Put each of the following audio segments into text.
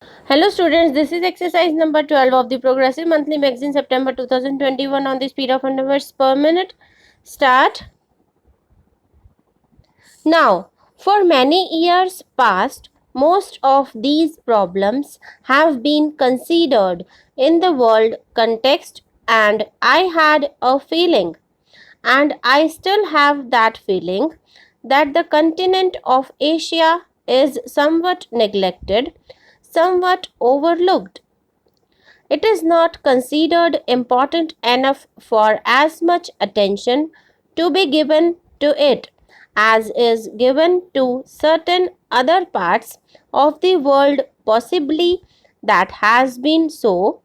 Hello students, this is exercise number 12 of the Progressive Monthly Magazine September 2021 on the speed of 100 words per minute. Start. Now, for many years past, most of these problems have been considered in the world context, and I had a feeling, and I still have that feeling, that the continent of Asia is somewhat neglected, somewhat overlooked. It is not considered important enough for as much attention to be given to it as is given to certain other parts of the world. Possibly that has been so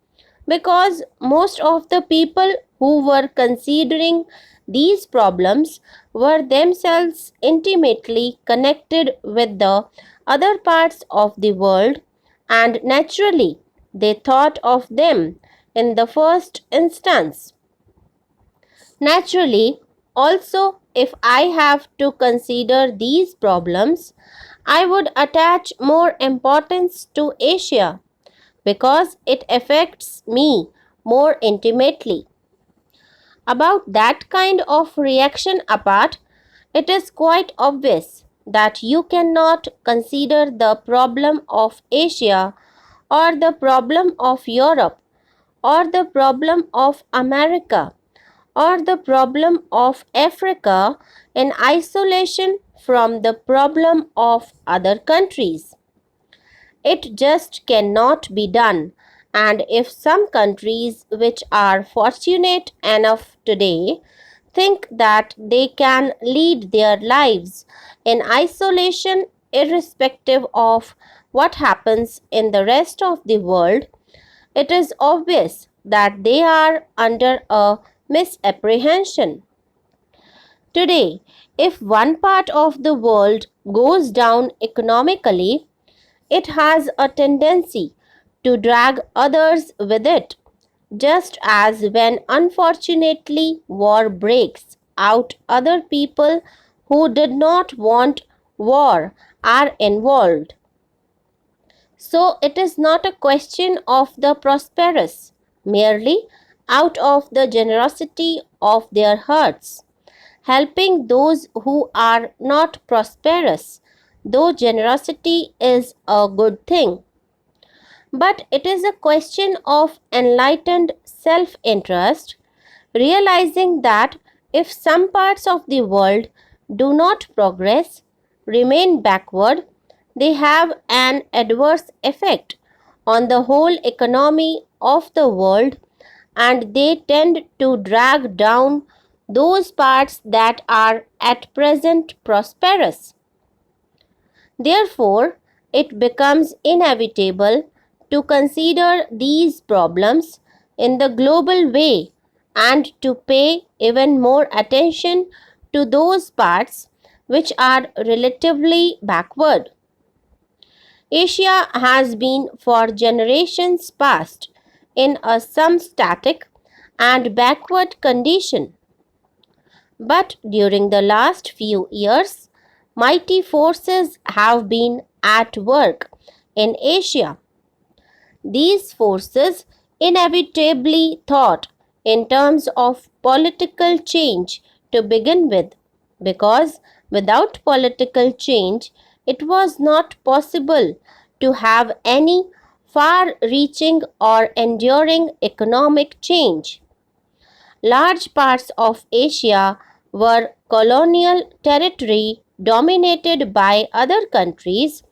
because most of the people who were considering these problems were themselves intimately connected with the other parts of the world, and naturally they thought of them in the first instance. Naturally, also, if I have to consider these problems, I would attach more importance to Asia because it affects me more intimately. About that kind of reaction apart, it is quite obvious that you cannot consider the problem of Asia or the problem of Europe or the problem of America or the problem of Africa in isolation from the problem of other countries. It just cannot be done. And if some countries which are fortunate enough today think that they can lead their lives in isolation irrespective of what happens in the rest of the world, it is obvious that they are under a misapprehension. Today, if one part of the world goes down economically, it has a tendency to drag others with it, just as when unfortunately war breaks out, other people who did not want war are involved. So it is not a question of the prosperous, merely out of the generosity of their hearts, helping those who are not prosperous, though generosity is a good thing. But it is a question of enlightened self interest, realizing that if some parts of the world do not progress, remain backward, they have an adverse effect on the whole economy of the world, and they tend to drag down those parts that are at present prosperous. Therefore, it becomes inevitable to consider these problems in the global way and to pay even more attention to those parts which are relatively backward. Asia has been for generations past in a some static and backward condition. But during the last few years, mighty forces have been at work in Asia. These forces inevitably thought in terms of political change to begin with, because without political change, it was not possible to have any far reaching or enduring economic change. Large parts of Asia were colonial territory dominated by other countries.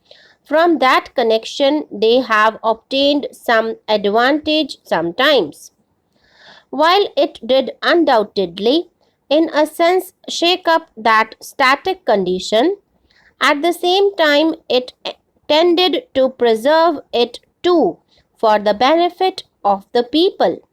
From that connection, they have obtained some advantage sometimes. While it did undoubtedly, in a sense, shake up that static condition, at the same time, it tended to preserve it too for the benefit of the people.